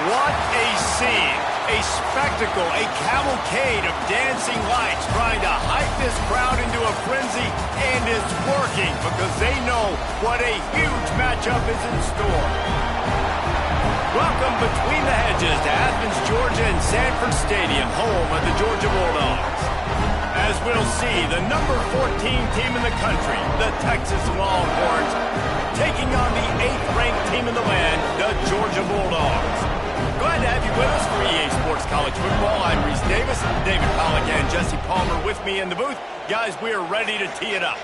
What a scene. A spectacle, a cavalcade of dancing lights trying to hype this crowd into a frenzy, and it's working because they know what a huge matchup is in store. Welcome between the hedges to Athens, Georgia and Sanford Stadium, home of the Georgia Bulldogs. As we'll see, the number 14 team in the country, the Texas Longhorns, taking on the 8th-ranked team in the land, the Georgia Bulldogs. Glad to have you with us for EA Sports College Football. I'm Reese Davis, David Pollack and Jesse Palmer with me in the booth. Guys, we are ready to tee it up.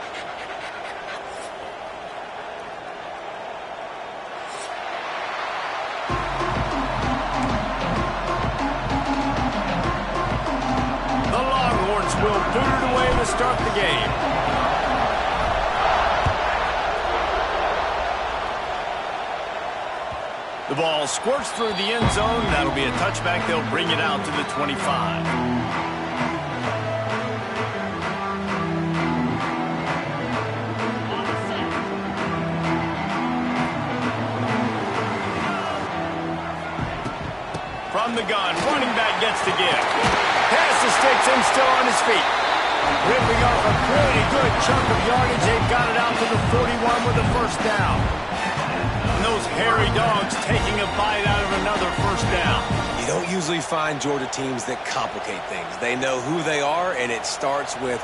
The Longhorns will boot it away to start the game. The ball squirts through the end zone. That'll be a touchback. They'll bring it out to the 25. From the gun, running back gets to give. Pass the sticks and still on his feet. Ripping off a pretty good chunk of yardage. They've got it out to the 41 with a first down. Those hairy dogs taking a bite out of another first down. You don't usually find Georgia teams that complicate things. They know who they are, and it starts with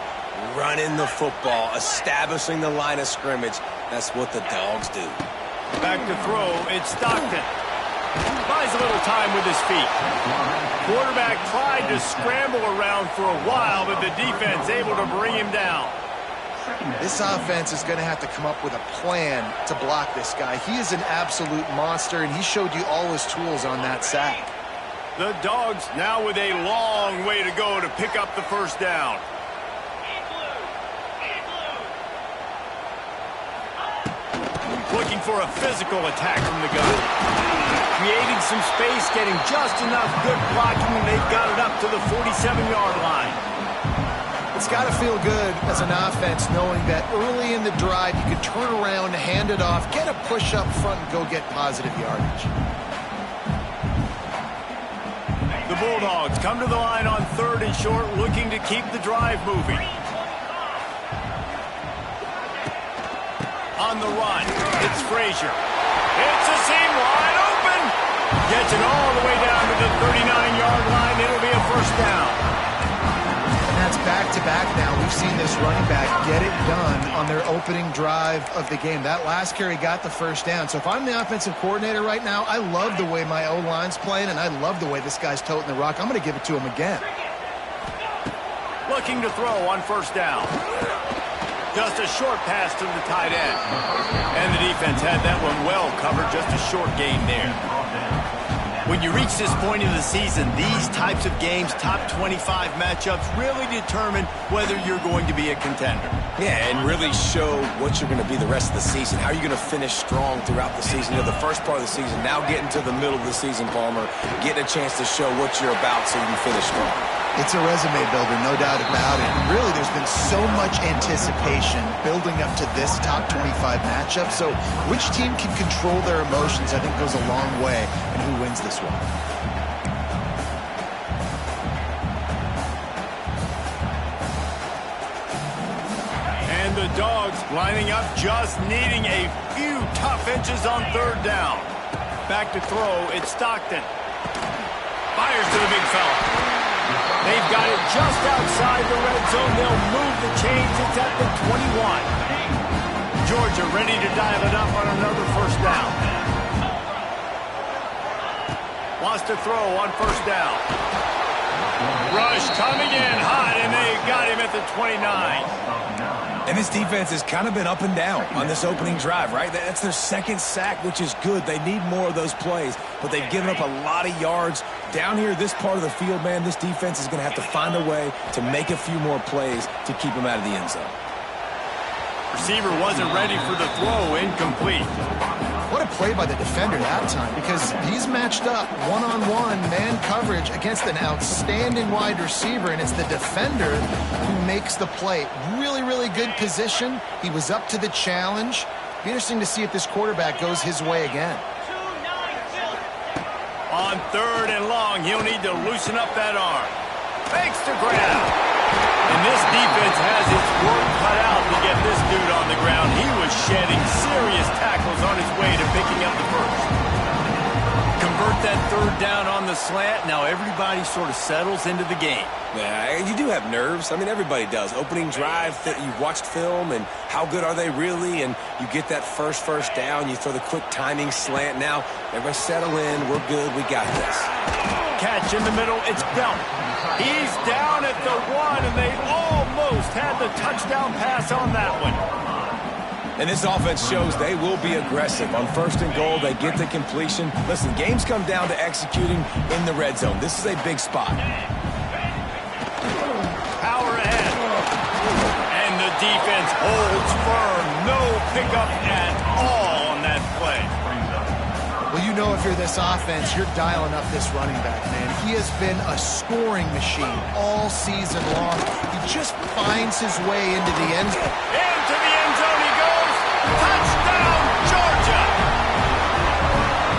running the football, establishing the line of scrimmage. That's what the dogs do. Back to throw, it's Stockton. Buys a little time with his feet. Quarterback tried to scramble around for a while, but the defense able to bring him down. This offense is going to have to come up with a plan to block this guy. He is an absolute monster, and he showed you all his tools on that sack. The Dogs now with a long way to go to pick up the first down. Looking for a physical attack from the gun. Creating some space, getting just enough good blocking, and they've got it up to the 47-yard line. It's got to feel good as an offense knowing that early in the drive you can turn around, hand it off, get a push up front, and go get positive yardage. The Bulldogs come to the line on 3rd and short, looking to keep the drive moving. On the run, it's Frazier. It's a seam wide open. Gets it all the way down to the 39-yard line. It'll be a first down. That's back-to-back now. We've seen this running back get it done on their opening drive of the game. That last carry got the first down. So if I'm the offensive coordinator right now, I love the way my O-line's playing, and I love the way this guy's toting the rock. I'm going to give it to him again. Looking to throw on first down. Just a short pass to the tight end. And the defense had that one well covered. Just a short gain there. When you reach this point in the season, these types of games, top 25 matchups, really determine whether you're going to be a contender. Yeah, and really show what you're going to be the rest of the season. How are you going to finish strong throughout the season? You know, the first part of the season, now getting to the middle of the season, Palmer, getting a chance to show what you're about so you can finish strong. It's a resume builder, no doubt about it. And really, there's been so much anticipation building up to this top 25 matchup. So which team can control their emotions, I think, goes a long way in who wins this one. And the Dogs lining up, just needing a few tough inches on 3rd down. Back to throw, it's Stockton. Fires to the big fella. They've got it just outside the red zone. They'll move the chains. It's at the 21. Georgia ready to dial it up on another first down. Wants to throw on first down. Rush coming in hot, and they got him at the 29. And this defense has kind of been up and down on this opening drive, right? That's their second sack, which is good. They need more of those plays, but they've given up a lot of yards. Down here, this part of the field, man, this defense is going to have to find a way to make a few more plays to keep them out of the end zone. Receiver wasn't ready for the throw, incomplete. What a play by the defender that time, because he's matched up one-on-one man coverage against an outstanding wide receiver, and it's the defender who makes the play. Really, really good position. He was up to the challenge. Be interesting to see if this quarterback goes his way again. On 3rd and long, he'll need to loosen up that arm. Fakes to grab. And this defense has its work cut out to get this dude on the ground. He was shedding serious tackles on his way to picking up the first. Convert that 3rd down on the slant. Now everybody sort of settles into the game. Yeah, you do have nerves. I mean, everybody does. Opening drive, you watched film, and how good are they really? And you get that first down. You throw the quick timing slant. Now, everybody settle in. We're good. We got this. Catch in the middle. It's Belt. He's down at the 1, and they almost had the touchdown pass on that one. And this offense shows they will be aggressive. On 1st and goal, they get the completion. Listen, games come down to executing in the red zone. This is a big spot. Power ahead. And the defense holds firm. No pickup at all on that play. Well, you know if you're this offense, you're dialing up this running back, man. He has been a scoring machine all season long. He just finds his way into the end zone. Into the end zone he goes. Touchdown, Georgia!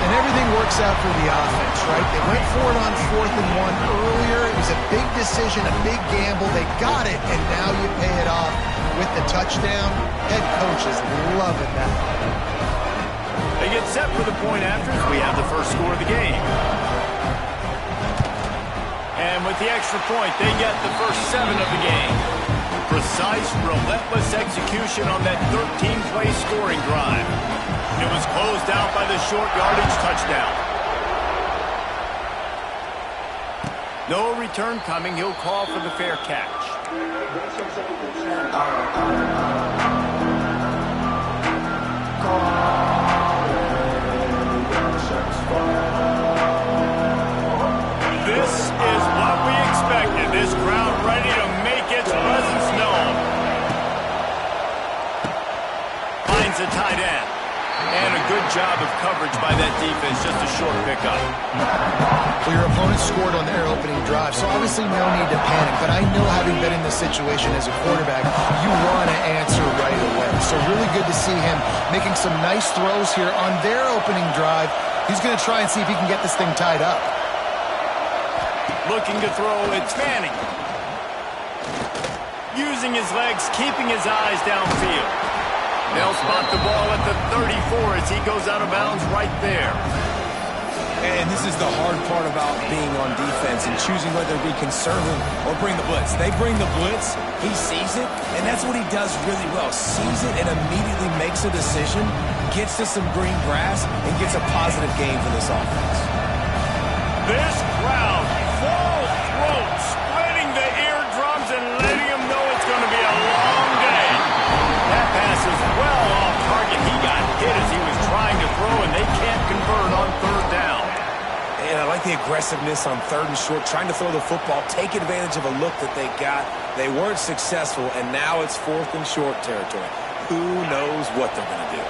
And everything works out for the offense, right? They went for it on 4th and 1 earlier. It was a big decision, a big gamble. They got it, and now you pay it off with the touchdown. Head coach is loving that. They get set for the point after as we have the first score of the game. And with the extra point, they get the first 7 of the game. Precise, relentless execution on that 13-play scoring drive. It was closed out by the short yardage touchdown. No return coming. He'll call for the fair catch. This is what we expected. This crowd ready to make its presence known. Finds a tight end. And a good job of coverage by that defense. Just a short pickup. Well, your opponent scored on their opening drive, so obviously no need to panic. But I know, having been in this situation as a quarterback, you want to answer right away. So really good to see him making some nice throws here on their opening drive. He's going to try and see if he can get this thing tied up. Looking to throw, it's Manning. Using his legs, keeping his eyes downfield. They'll spot the ball at the 34 as he goes out of bounds right there. And this is the hard part about being on defense and choosing whether to be conservative or bring the blitz. They bring the blitz, he sees it, and that's what he does really well. Sees it and immediately makes a decision, gets to some green grass, and gets a positive gain for this offense. This crowd, full throat, splitting the eardrums and letting them know it's going to be a long day. That pass is well off target. He got hit as he was trying to throw, and they can't convert on 3rd down. And I like the aggressiveness on 3rd and short, trying to throw the football, take advantage of a look that they got. They weren't successful, and now it's 4th and short territory. Who knows what they're going to do?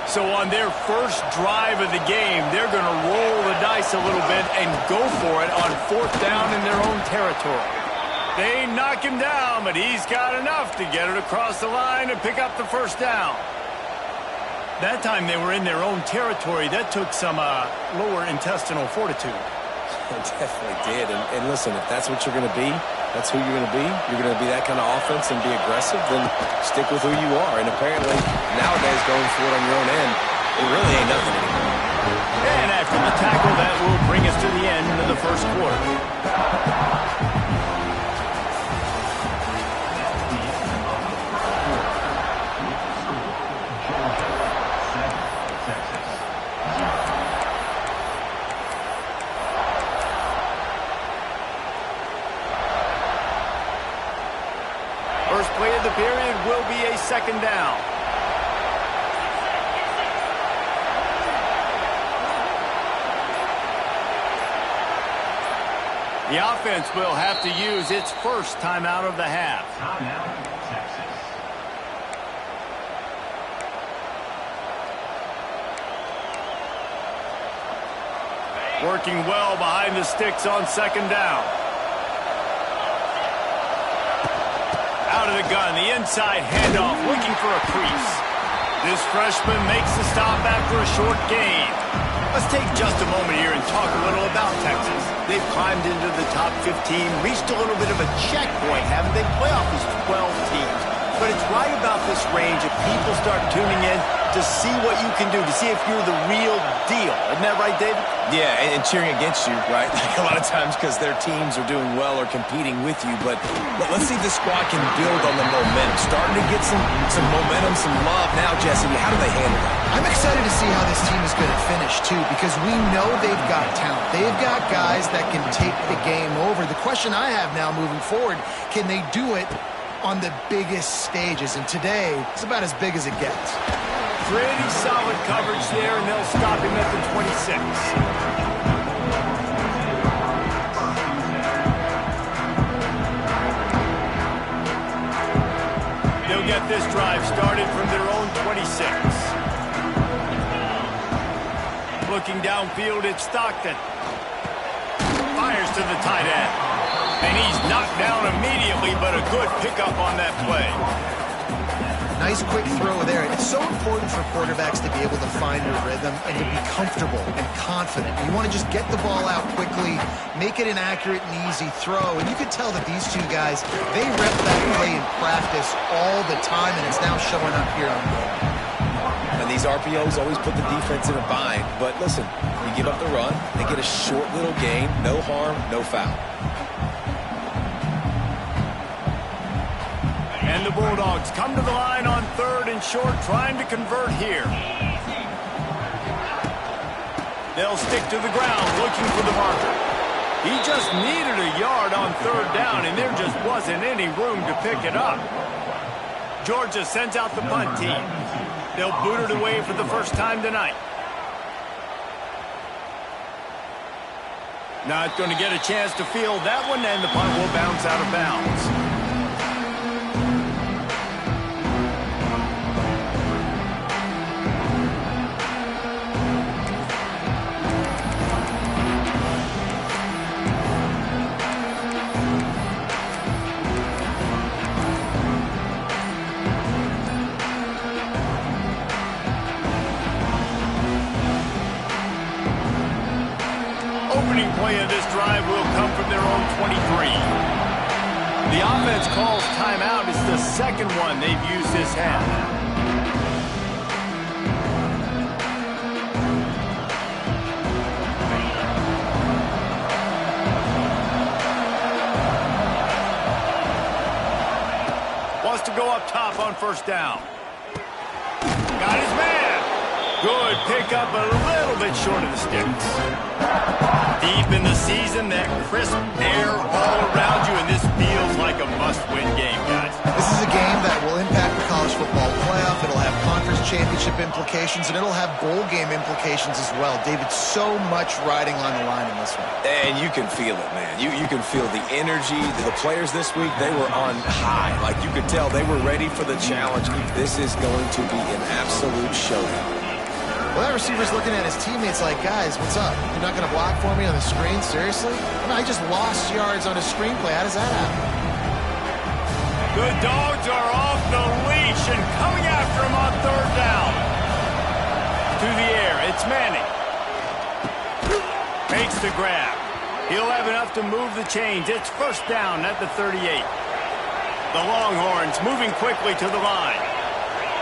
So on their first drive of the game, they're going to roll the dice a little bit and go for it on 4th down in their own territory. They knock him down, but he's got enough to get it across the line and pick up the first down. That time they were in their own territory. That took some lower intestinal fortitude. It definitely did. And listen, if that's what you're going to be, that's who you're going to be. You're going to be that kind of offense and be aggressive, then stick with who you are. And apparently, nowadays, going for it on your own end, it really ain't nothing anymore. And after the tackle, that will bring us to the end of the first quarter. First play of the period will be a 2nd down. The offense will have to use its first timeout of the half. Working well behind the sticks on 2nd down. Out of the gun, the inside handoff, looking for a crease. This freshman makes the stop after a short gain. Let's take just a moment here and talk a little about Texas. They've climbed into the top 15, reached a little bit of a checkpoint, haven't they? Playoff is 12 teams. But it's right about this range if people start tuning in to see what you can do, to see if you're the real deal. Isn't that right, David? Yeah, and cheering against you, right? Like a lot of times because their teams are doing well or competing with you. But let's see if this squad can build on the momentum. Starting to get some momentum, some love. Now, Jesse, how do they handle it? I'm excited to see how this team is going to finish, too, because we know they've got talent. They've got guys that can take the game over. The question I have now moving forward, can they do it on the biggest stages? And today, it's about as big as it gets. Pretty solid coverage there, and they'll stop him at the 26. They'll get this drive started from their own 26. Looking downfield, it's Stockton. Fires to the tight end. And he's knocked down immediately, but a good pickup on that play. Nice quick throw there. It's so important for quarterbacks to be able to find their rhythm and to be comfortable and confident. You want to just get the ball out quickly, make it an accurate and easy throw. And you can tell that these two guys, they rep that play in practice all the time, and it's now showing up here on game. And these RPOs always put the defense in a bind. But listen, you give up the run, they get a short little gain, no harm, no foul. And the Bulldogs come to the line on 3rd and short, trying to convert here. They'll stick to the ground, looking for the marker. He just needed a yard on 3rd down, and there just wasn't any room to pick it up. Georgia sends out the punt team. They'll boot it away for the first time tonight. Not going to get a chance to field that one, and the punt will bounce out of bounds. Opening play of this drive will come from their own 23. The offense calls timeout. It's the second one they've used this half. Wants to go up top on 1st down. Got his man. Good pickup, a little bit short of the sticks. Deep in the season, that crisp air all around you, and this feels like a must-win game, guys. This is a game that will impact the college football playoff. It'll have conference championship implications, and it'll have bowl game implications as well. David, so much riding on the line in this one. And you can feel it, man. You can feel the energy. The players this week, they were on high. Like you could tell they were ready for the challenge. This is going to be an absolute showdown. Well, that receiver's looking at his teammates like, guys, what's up? You're not going to block for me on the screen? Seriously? I mean, I just lost yards on a screenplay. How does that happen? The Dogs are off the leash and coming after him on 3rd down. To the air, it's Manning. Makes the grab. He'll have enough to move the chains. It's 1st down at the 38. The Longhorns moving quickly to the line.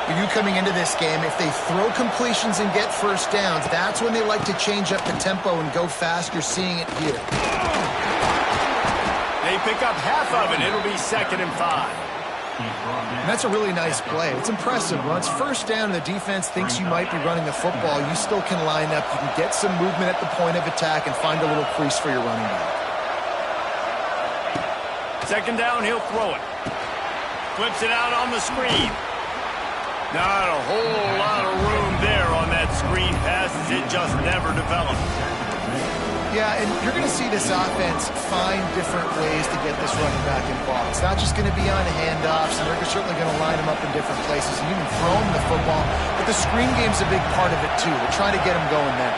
For you coming into this game, if they throw completions and get 1st downs, that's when they like to change up the tempo and go fast. You're seeing it here. They pick up half of it. It'll be 2nd and 5. And that's a really nice play. It's impressive. Once 1st down and the defense thinks you might be running the football, you still can line up. You can get some movement at the point of attack and find a little crease for your running back. 2nd down, he'll throw it. Flips it out on the screen. Not a whole lot of room there on that screen pass as it just never developed. Yeah, and you're going to see this offense find different ways to get this running back involved. It's not just going to be on handoffs, and they're certainly going to line him up in different places and even throw him the football. But the screen game's a big part of it, too. They're trying to get him going there.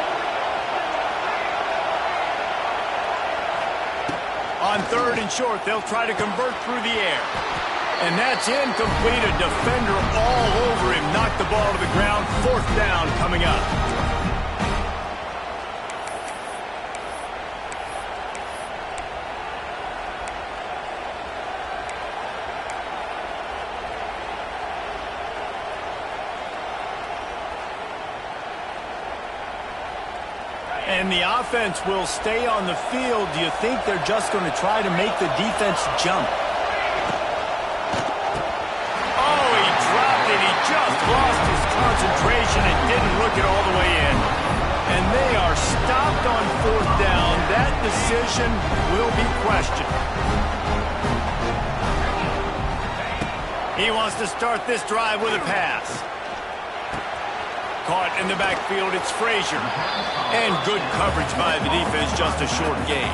On 3rd and short, they'll try to convert through the air. And that's incomplete. A defender all over him. Knocked the ball to the ground. 4th down coming up. And the offense will stay on the field. Do you think they're just going to try to make the defense jump? Oh, he dropped it. He just lost his concentration and didn't look it all the way in. And they are stopped on fourth down. That decision will be questioned. He wants to start this drive with a pass. Caught in the backfield, it's Frazier. And good coverage by the defense, just a short gain.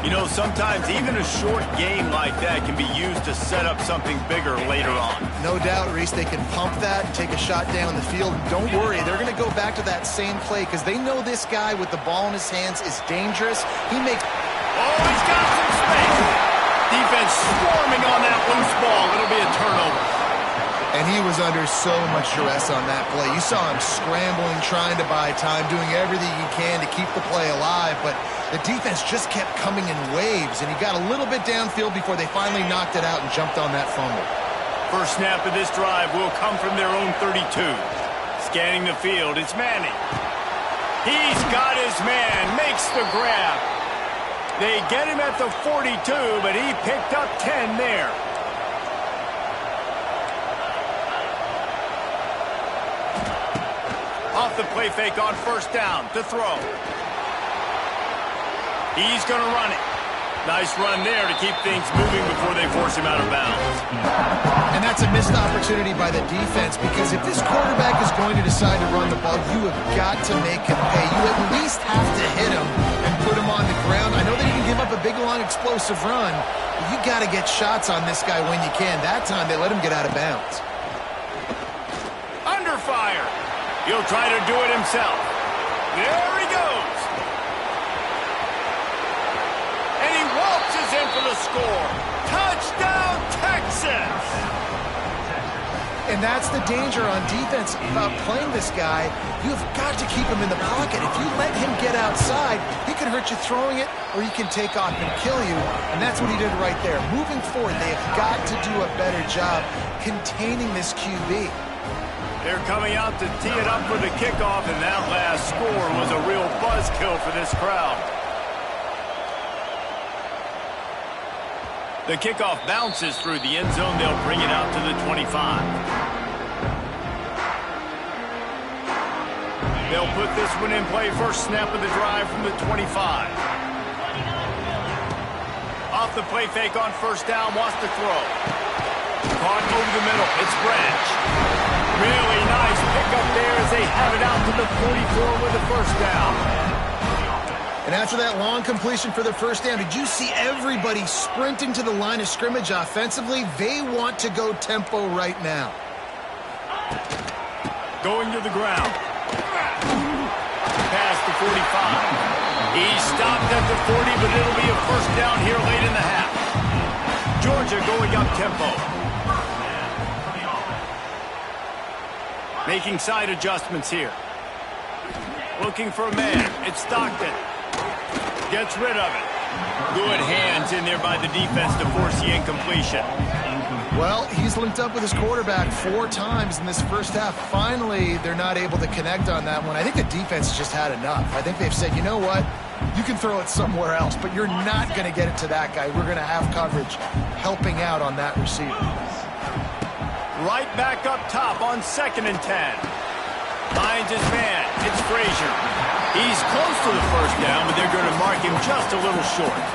You know, sometimes even a short gain like that can be used to set up something bigger later on. No doubt, Reese, they can pump that and take a shot down the field. Don't worry, they're going to go back to that same play because they know this guy with the ball in his hands is dangerous. He makes... Oh, he's got some space. Defense swarming on that loose ball. It'll be a turnover. And he was under so much duress on that play. You saw him scrambling, trying to buy time, doing everything he can to keep the play alive, but the defense just kept coming in waves, and he got a little bit downfield before they finally knocked it out and jumped on that fumble. First snap of this drive will come from their own 32. Scanning the field, it's Manning. He's got his man, makes the grab. They get him at the 42, but he picked up 10 there. Off the play fake on first down to throw. He's going to run it. Nice run there to keep things moving before they force him out of bounds. And that's a missed opportunity by the defense because if this quarterback is going to decide to run the ball, you have got to make him pay. You at least have to hit him and put him on the ground. I know they didn't give up a big, long, explosive run, but you got to get shots on this guy when you can. That time they let him get out of bounds. Under fire. He'll try to do it himself. There he goes. And he waltzes in for the score. Touchdown, Texas! And that's the danger on defense about playing this guy. You've got to keep him in the pocket. If you let him get outside, he can hurt you throwing it, or he can take off and kill you. And that's what he did right there. Moving forward, they have got to do a better job containing this QB. They're coming out to tee it up for the kickoff, and that last score was a real buzzkill for this crowd. The kickoff bounces through the end zone. They'll bring it out to the 25. They'll put this one in play. First snap of the drive from the 25. Off the play fake on first down, wants to throw. Caught over the middle. It's Branch. Really nice pickup there as they have it out to the 44 with the first down. And after that long completion for the first down, did you see everybody sprinting to the line of scrimmage offensively? They want to go tempo right now. Going to the ground. Past the 45. He stopped at the 40, but it'll be a first down here late in the half. Georgia going up tempo. Making side adjustments here. Looking for a man. It's Stockton. Gets rid of it. Good hands in there by the defense to force the incompletion. Well, he's linked up with his quarterback 4 times in this first half. Finally, they're not able to connect on that one. I think the defense has just had enough. I think they've said, you know what? You can throw it somewhere else, but you're not going to get it to that guy. We're going to have coverage helping out on that receiver. Right back up top on 2nd and 10. Finds his man. It's Frazier. He's close to the first down, but they're going to mark him just a little short.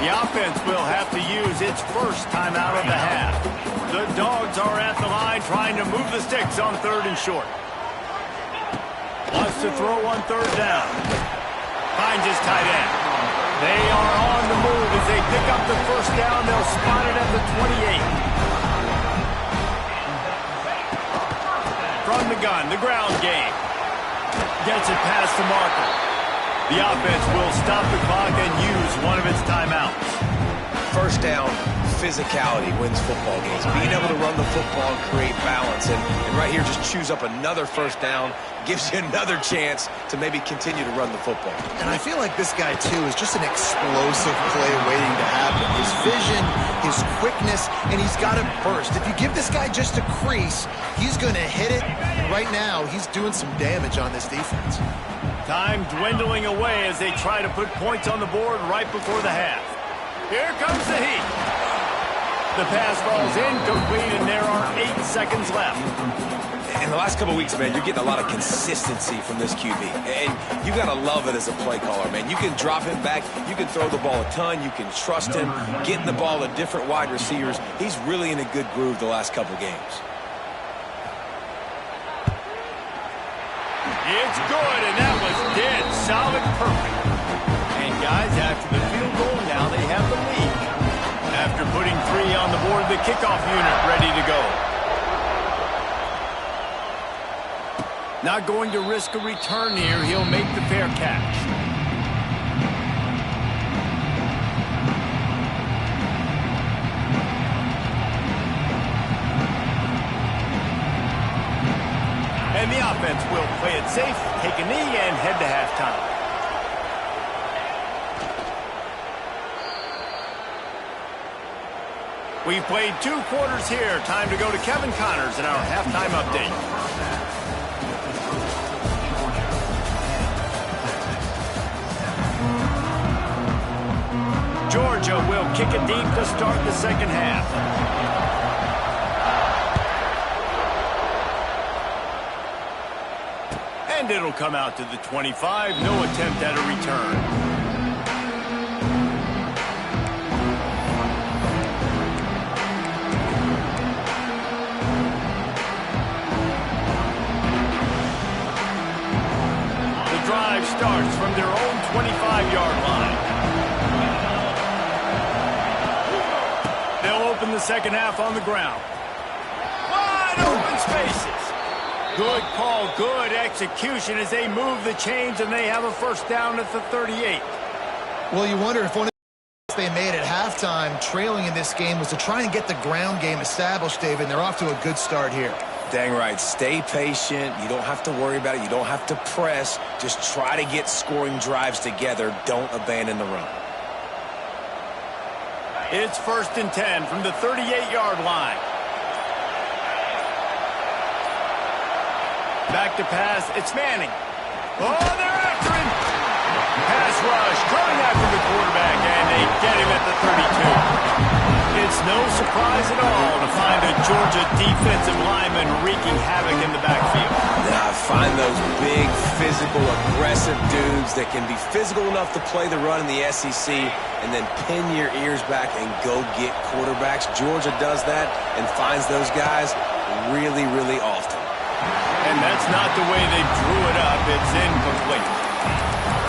The offense will have to use its first timeout of the half. The Dogs are at the line trying to move the sticks on 3rd and short. Wants to throw on 3rd down. Finds his tight end. They are on the move as they pick up the first down. They'll spot it at the 28. From the gun, the ground game. Gets it past the marker. The offense will stop the clock and use one of its timeouts. First down, physicality wins football games. Being able to run the football and create balance. And right here, just choose up another first down. Gives you another chance to maybe continue to run the football. And I feel like this guy, too, is just an explosive play waiting to happen. His vision, his quickness, and he's got to burst. If you give this guy just a crease, he's going to hit it. And right now, he's doing some damage on this defense. Time dwindling away as they try to put points on the board right before the half. Here comes the heat. The pass falls incomplete, and there are 8 seconds left. In the last couple of weeks, man, you're getting a lot of consistency from this QB. And you got to love it as a play caller, man. You can drop him back. You can throw the ball a ton. You can trust him, getting the ball to different wide receivers. He's really in a good groove the last couple games. It's good, and that was dead solid perfect. And guys, after the field goal, now they have the lead. After putting 3 on the board, the kickoff unit ready to go. Not going to risk a return here. He'll make the fair catch. And the offense will play it safe, take a knee, and head to halftime. We've played 2 quarters here. Time to go to Kevin Connors in our halftime update. Georgia will kick it deep to start the second half. And it'll come out to the 25. No attempt at a return. The drive starts from their own 25-yard line. They'll open the second half on the ground. Wide open spaces. Good call, good execution as they move the chains, and they have a first down at the 38. Well, you wonder if one of the they made at halftime trailing in this game was to try and get the ground game established, David, and they're off to a good start here. Dang right. Stay patient. You don't have to worry about it. You don't have to press. Just try to get scoring drives together. Don't abandon the run. It's 1st and 10 from the 38-yard line. Back to pass. It's Manning. Oh, they're after him. Pass rush coming after the quarterback, and they get him at the 32. It's no surprise at all to find a Georgia defensive lineman wreaking havoc in the backfield. Now, find those big, physical, aggressive dudes that can be physical enough to play the run in the SEC and then pin your ears back and go get quarterbacks. Georgia does that and finds those guys really, really often. And that's not the way they drew it up. It's incomplete.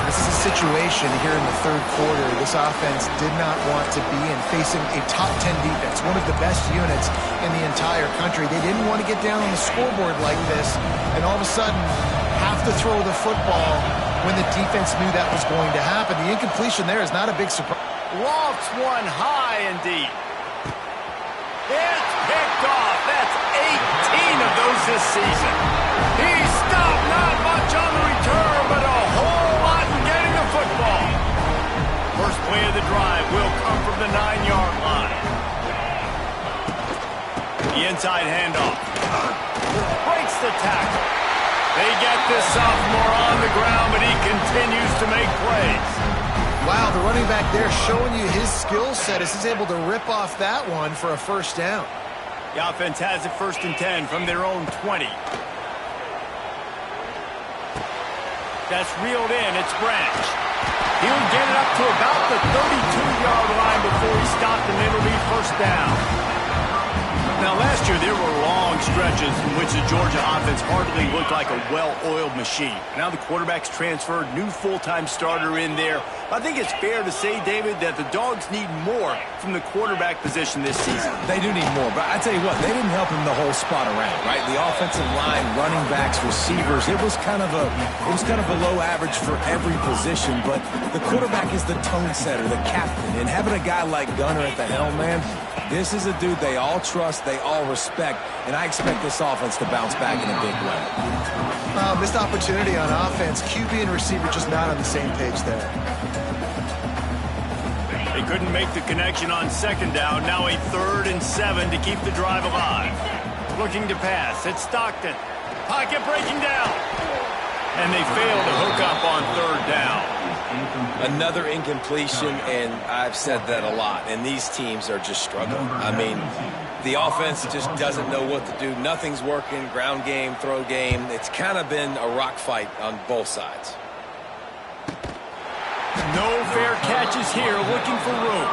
This is a situation here in the third quarter this offense did not want to be in, facing a top 10 defense, one of the best units in the entire country. They didn't want to get down on the scoreboard like this and all of a sudden have to throw the football when the defense knew that was going to happen. The incompletion there is not a big surprise. Lofts one high indeed. It's picked off. That's 18 of those this season. He stopped, not much on the return, but a whole lot in getting the football. First play of the drive will come from the 9-yard line. The inside handoff. Breaks the tackle. They get this sophomore on the ground, but he continues to make plays. Wow, the running back there showing you his skill set as he's able to rip off that one for a first down. The offense has it 1st and 10 from their own 20. That's reeled in. It's Branch. He'll get it up to about the 32-yard line before he stopped, and it'll be first down. Now, last year, there were long stretches in which the Georgia offense hardly looked like a well-oiled machine. Now the quarterback's transferred, new full-time starter in there. I think it's fair to say, David, that the Dogs need more from the quarterback position this season. They do need more, but I tell you what, they didn't help him the whole spot around, right? The offensive line, running backs, receivers, it was kind of a low average for every position, but the quarterback is the tone setter, the captain, and having a guy like Gunner at the helm, man, this is a dude they all trust, they all respect, and I expect this offense to bounce back in a big way. Missed opportunity on offense. QB and receiver just not on the same page there. They couldn't make the connection on second down. Now a 3rd and 7 to keep the drive alive. Looking to pass. It's Stockton. Pocket breaking down. and they fail to hook up on third down. Another incompletion, and I've said that a lot, and these teams are just struggling. I mean, the offense just doesn't know what to do. Nothing's working, ground game, throw game. It's kind of been a rock fight on both sides. No fair catches here, looking for room.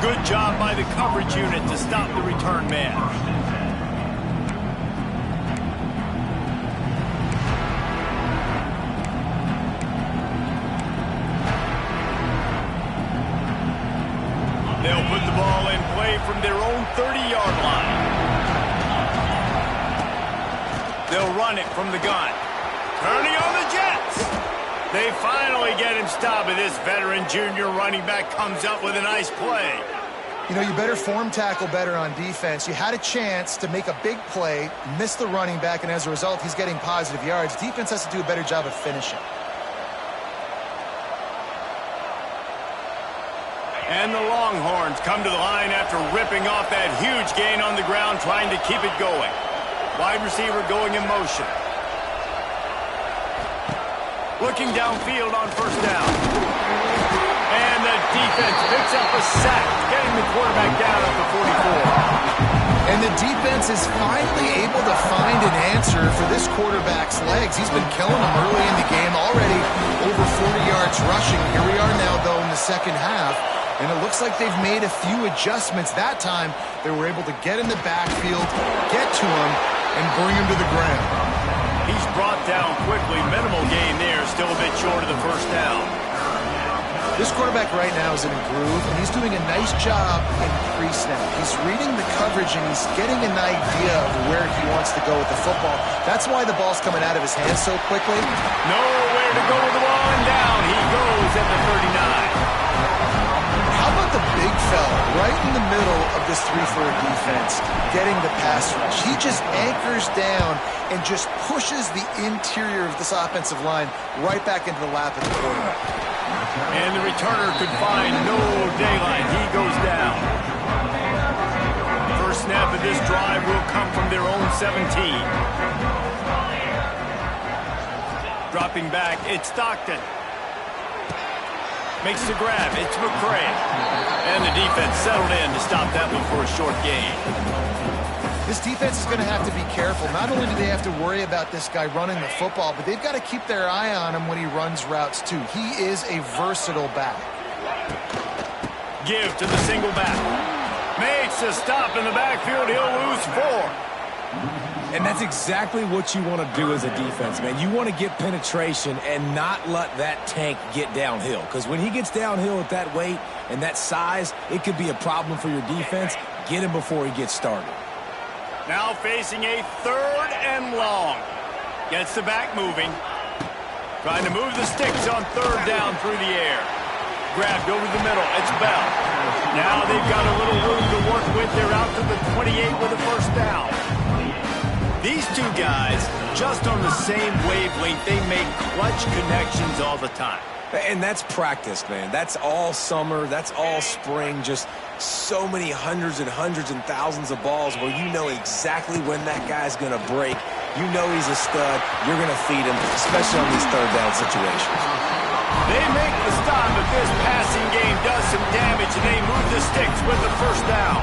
Good job by the coverage unit to stop the return man. They'll put the ball in play from their own 30-yard line. They'll run it from the gun. Turning on the Jets. They finally get him stopped, and this veteran junior running back comes up with a nice play. You know, you better form tackle better on defense. You had a chance to make a big play, miss the running back, and as a result, he's getting positive yards. Defense has to do a better job of finishing. And the Longhorns come to the line after ripping off that huge gain on the ground, trying to keep it going. Wide receiver going in motion. Looking downfield on first down. And the defense picks up a sack, getting the quarterback down at the 44. And the defense is finally able to find an answer for this quarterback's legs. He's been killing them early in the game, already over 40 yards rushing. Here we are now, though, in the second half. And it looks like they've made a few adjustments. That time, they were able to get in the backfield, get to him, and bring him to the ground. He's brought down quickly. Minimal gain there, still a bit short of the first down. This quarterback right now is in a groove, and he's doing a nice job in pre-snap. He's reading the coverage, and he's getting an idea of where he wants to go with the football. That's why the ball's coming out of his hands so quickly. Nowhere to go with the ball, and down he goes at the 39. How about the big fella right in the middle of this 3-4 defense getting the pass rush? He just anchors down and just pushes the interior of this offensive line right back into the lap of the quarterback. And the returner could find no daylight. He goes down. First snap of this drive will come from their own 17. Dropping back, it's Stockton. Makes the grab, it's McCray. And the defense settled in to stop that one for a short gain. This defense is going to have to be careful. Not only do they have to worry about this guy running the football, but they've got to keep their eye on him when he runs routes too. He is a versatile back. Give to the single back. Makes a stop in the backfield. He'll lose 4. And that's exactly what you want to do as a defense, man. You want to get penetration and not let that tank get downhill. Because when he gets downhill at that weight and that size, it could be a problem for your defense. Get him before he gets started. Now facing a 3rd and long. Gets the back moving. Trying to move the sticks on 3rd down through the air. Grabbed over the middle. It's Bell. Now they've got a little room to work with. They're out to the 28 with a first down. These two guys, just on the same wavelength, they make clutch connections all the time. And that's practice, man. That's all summer. That's all spring. Just so many hundreds and thousands of balls where you know exactly when that guy's going to break. You know he's a stud. You're going to feed him, especially on these 3rd down situations. They make the stop, but this passing game does some damage, and they move the sticks with the first down.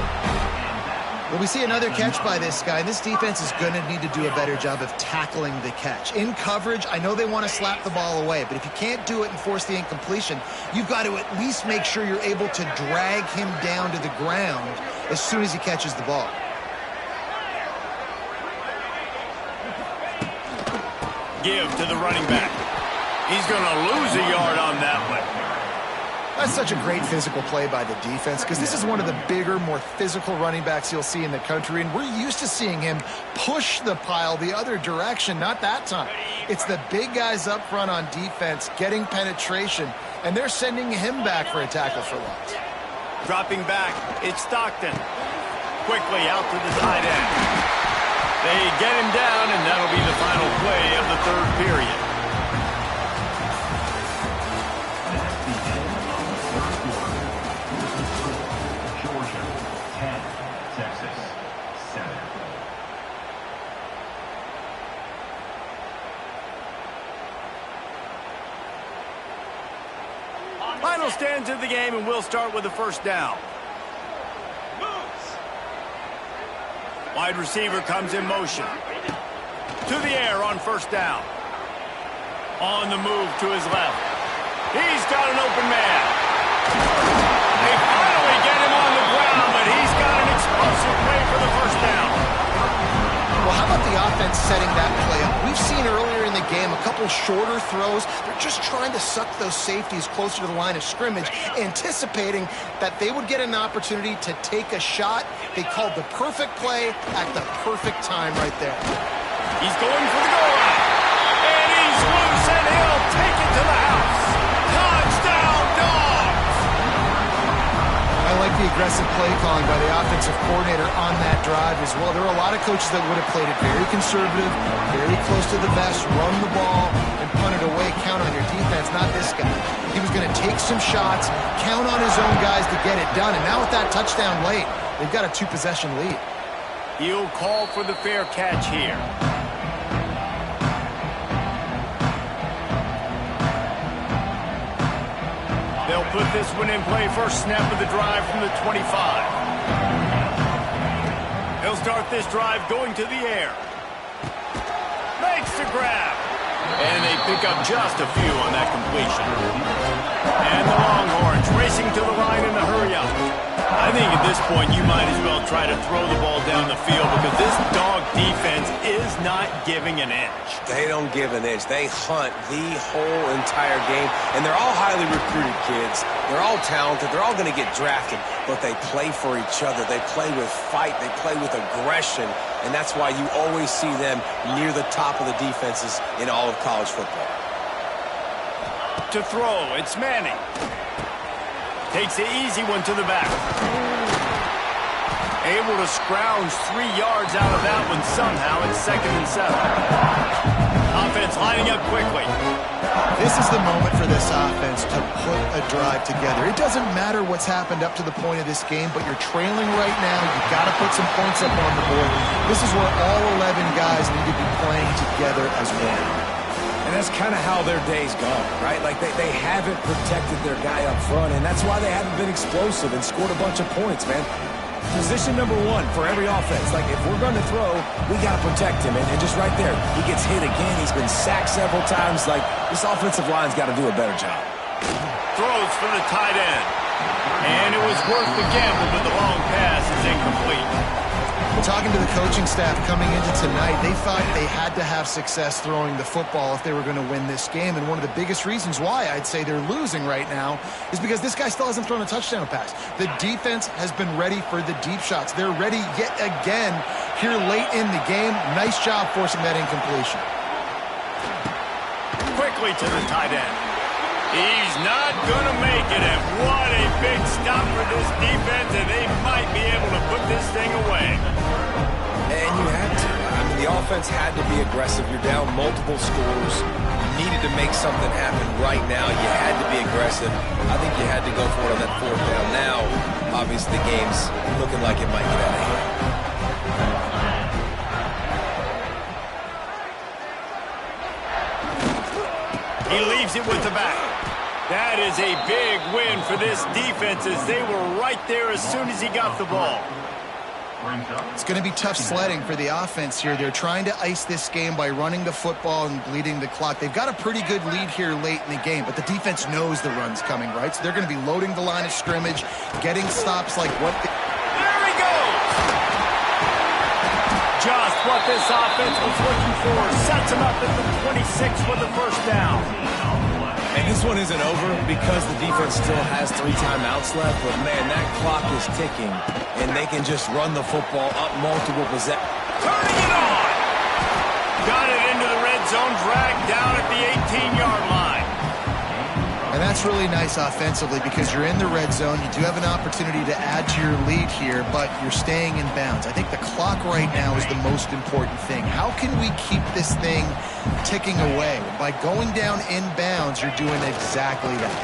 Well, we see another catch by this guy. This defense is going to need to do a better job of tackling the catch. In coverage, I know they want to slap the ball away, but if you can't do it and force the incompletion, you've got to at least make sure you're able to drag him down to the ground as soon as he catches the ball. Give to the running back. He's going to lose a yard on that one. That's such a great physical play by the defense because this is one of the bigger, more physical running backs you'll see in the country, and we're used to seeing him push the pile the other direction. Not that time. It's the big guys up front on defense getting penetration, and they're sending him back for a tackle for loss. Dropping back, it's Stockton. Quickly out to the tight end. They get him down, and that'll be the final play of the 3rd period. Final stands of the game, and we'll start with the first down. Wide receiver comes in motion. To the air on first down. On the move to his left. He's got an open man. They finally get him on the ground, but he's got an explosive play for the first down. Well, how about the offense setting that play up? We've seen earlier in the game a couple shorter throws. They're just trying to suck those safeties closer to the line of scrimmage, anticipating that they would get an opportunity to take a shot. They called the perfect play at the perfect time right there. He's going for the goal line. And he's loose, and he'll take it to the house. Touchdown, Dogs! I like the aggressive play calling by the offensive coordinator on that drive as well. There are a lot of coaches that would have played it very conservative, very close to the vest, run the ball, and punt it away, count on your defense. Not this guy. He was going to take some shots, count on his own guys to get it done. And now with that touchdown late, they've got a 2-possession lead. He'll call for the fair catch here. They'll put this one in play first snap of the drive from the 25. He'll start this drive going to the air. Makes the grab. And they pick up just a few on that completion. And the Longhorns racing to the line in a hurry-up. I think at this point you might as well try to throw the ball down the field because this Dog defense is not giving an inch. They don't give an inch. They hunt the whole entire game, and they're all highly recruited kids. They're all talented. They're all going to get drafted, but they play for each other. They play with fight. They play with aggression, and that's why you always see them near the top of the defenses in all of college football. To throw, it's Manning. Takes the easy one to the back. Able to scrounge 3 yards out of that one somehow. It's 2nd and 7. Offense lining up quickly. This is the moment for this offense to put a drive together. It doesn't matter what's happened up to the point of this game, but you're trailing right now. You've got to put some points up on the board. This is where all 11 guys need to be playing together as one. And that's kind of how their day's gone, right? Like they haven't protected their guy up front, and that's why they haven't been explosive and scored a bunch of points, man. Position number 1 for every offense. Like, if we're going to throw, we got to protect him. And just right there, he gets hit again. He's been sacked several times. Like, this offensive line's got to do a better job. Throws for the tight end. And it was worth the gamble, but the long pass is incomplete. Talking to the coaching staff coming into tonight, they thought they had to have success throwing the football if they were going to win this game. And one of the biggest reasons why I'd say they're losing right now is because this guy still hasn't thrown a touchdown pass. The defense has been ready for the deep shots. They're ready yet again here late in the game. Nice job forcing that incompletion. Quickly to the tight end. He's not going to make it, and what a big stop for this defense, and they might be able to put this thing away. And you had to. I mean, the offense had to be aggressive. You're down multiple scores. You needed to make something happen right now. You had to be aggressive. I think you had to go for it on that 4th down. Now, obviously, the game's looking like it might get out of hand. He leaves it with the back. That is a big win for this defense as they were right there as soon as he got the ball. It's going to be tough sledding for the offense here. They're trying to ice this game by running the football and bleeding the clock. They've got a pretty good lead here late in the game, but the defense knows the run's coming, right? So they're going to be loading the line of scrimmage, getting stops like what they... There he goes! Just what this offense was looking for. Sets him up at the 26 for the first down. And this one isn't over because the defense still has 3 timeouts left. But, man, that clock is ticking, and they can just run the football up multiple possessions. Turning it on! Got it into the red zone, dragged down at the 18-yard line. And that's really nice offensively because you're in the red zone. You do have an opportunity to add to your lead here, but you're staying in bounds. I think the clock right now is the most important thing. How can we keep this thing ticking away? By going down in bounds, you're doing exactly that.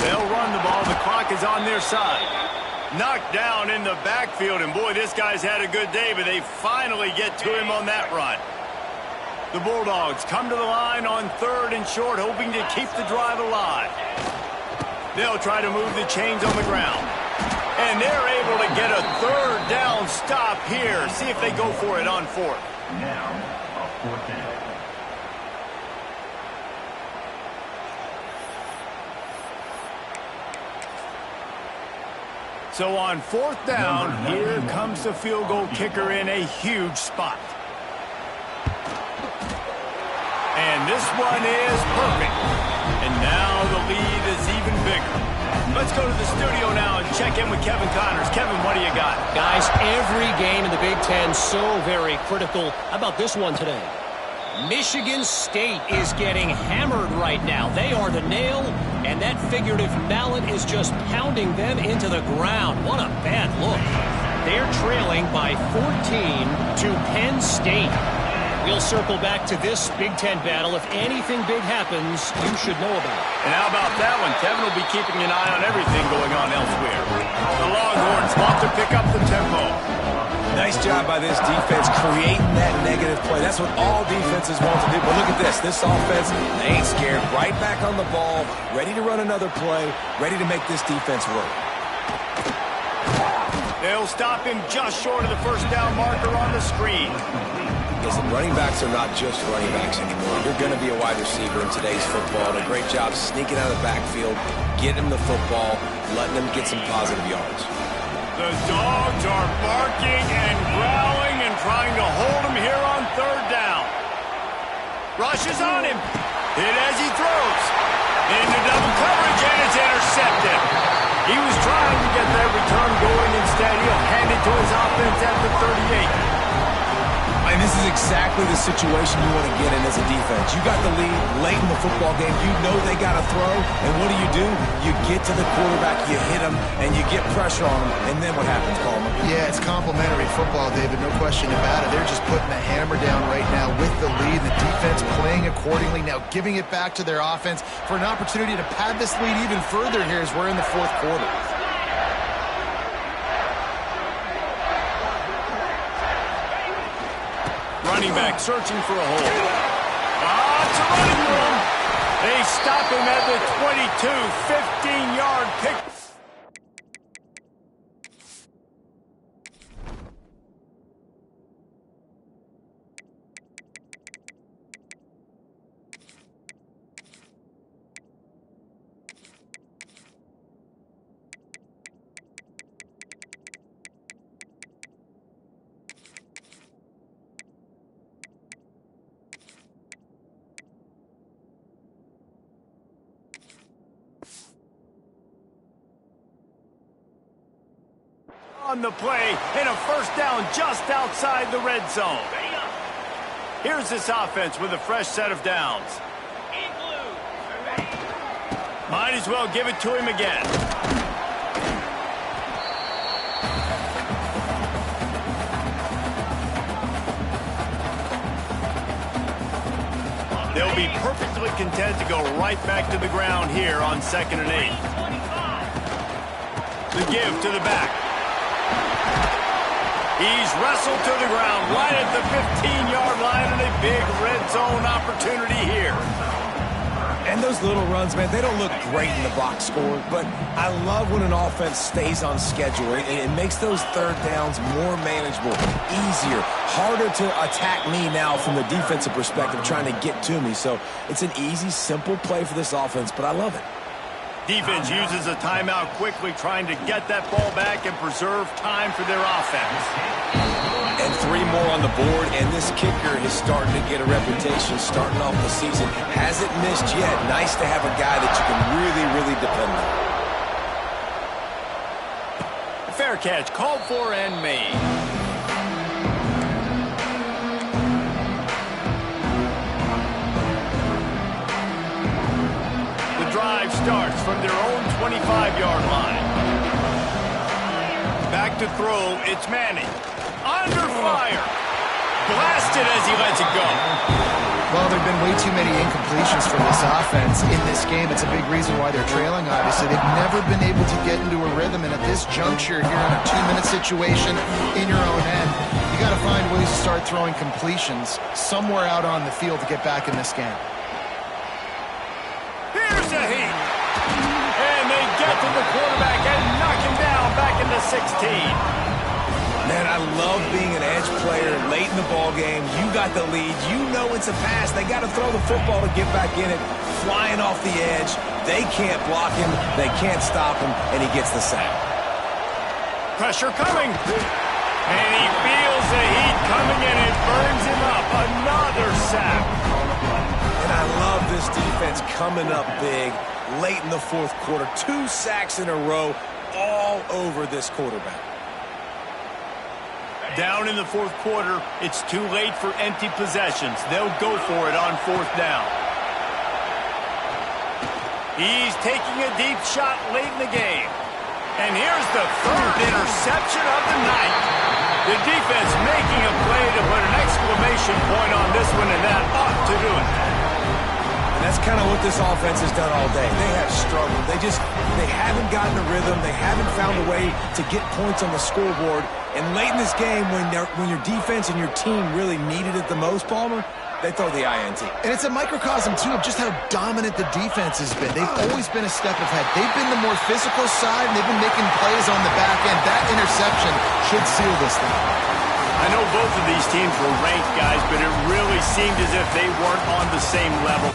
They'll run the ball. The clock is on their side. Knocked down in the backfield, and boy, this guy's had a good day, but they finally get to him on that run. The Bulldogs come to the line on 3rd and short, hoping to keep the drive alive. They'll try to move the chains on the ground. And they're able to get a third down stop here. See if they go for it on fourth. Now, a fourth down. So on fourth down, here comes the field goal kicker in a huge spot. And this one is perfect. And now the lead is even bigger. Let's go to the studio now and check in with Kevin Connors. Kevin, what do you got? Guys, every game in the Big Ten so very critical. How about this one today? Michigan State is getting hammered right now. They are the nail, and that figurative mallet is just pounding them into the ground. What a bad look. They're trailing by 14 to Penn State. We'll circle back to this Big Ten battle. If anything big happens, you should know about it. And how about that one? Kevin will be keeping an eye on everything going on elsewhere. The Longhorns want to pick up the tempo. Nice job by this defense creating that negative play. That's what all defenses want to do. But look at this. This offense, they ain't scared. Right back on the ball, ready to run another play, ready to make this defense work. They'll stop him just short of the first down marker on the screen. Listen, running backs are not just running backs anymore. You're going to be a wide receiver in today's football. And a great job sneaking out of the backfield, getting him the football, letting him get some positive yards. The dogs are barking and growling and trying to hold him here on third down. Rushes on him. Hit as he throws. Into double coverage, and it's intercepted. He was trying to get that return going. Instead, he'll hand it to his offense at the 38. And this is exactly the situation you want to get in as a defense. You got the lead late in the football game. You know they got to throw. And what do? You get to the quarterback, you hit him, and you get pressure on him. And then what happens, Coleman? Yeah, it's complimentary football, David. No question about it. They're just putting the hammer down right now with the lead. The defense playing accordingly. Now giving it back to their offense for an opportunity to pad this lead even further here as we're in the fourth quarter. Running back searching for a hole. It's a running room. They stop him at the 22, 15-yard pick. On the play, and a first down just outside the red zone. Here's this offense with a fresh set of downs. Might as well give it to him again. They'll be perfectly content to go right back to the ground here on 2nd and 8. The give to the back. He's wrestled to the ground right at the 15-yard line, and a big red zone opportunity here. And those little runs, man, they don't look great in the box score, but I love when an offense stays on schedule. It makes those third downs more manageable, easier, harder to attack me now from the defensive perspective, trying to get to me. So it's an easy, simple play for this offense, but I love it. Defense uses a timeout quickly, trying to get that ball back and preserve time for their offense. And 3 more on the board, and this kicker is starting to get a reputation starting off the season. Hasn't missed yet. Nice to have a guy that you can really, really depend on. Fair catch, called for and made. Drive starts from their own 25-yard line. Back to throw, it's Manning. Under fire. Blasted as he lets it go. Well, there have been way too many incompletions from this offense in this game. It's a big reason why they're trailing, obviously. They've never been able to get into a rhythm, and at this juncture here in a 2-minute situation in your own end, you got to find ways to start throwing completions somewhere out on the field to get back in this game. Here's a heat. And they to the quarterback and knock him down back into 16. Man, I love being an edge player late in the ball game. You got the lead. You know it's a pass. They got to throw the football to get back in it. Flying off the edge. They can't block him. They can't stop him, and he gets the sack. Pressure coming. And he feels the heat coming, and it burns him up. Another sack. And I love this defense coming up big late in the fourth quarter. 2 sacks in a row all over this quarterback. Down in the fourth quarter, it's too late for empty possessions. They'll go for it on 4th down. He's taking a deep shot late in the game. And here's the 3rd interception of the night. The defense making a play to put an exclamation point on this one, and that ought to do it. And that's kind of what this offense has done all day. They have struggled. They haven't gotten a rhythm. They haven't found a way to get points on the scoreboard. And late in this game, when your defense and your team really needed it the most, Palmer, they throw the INT. And it's a microcosm, too, of just how dominant the defense has been. They've always been a step ahead. They've been the more physical side, and they've been making plays on the back end. That interception should seal this thing. I know both of these teams were ranked, guys, but it really seemed as if they weren't on the same level.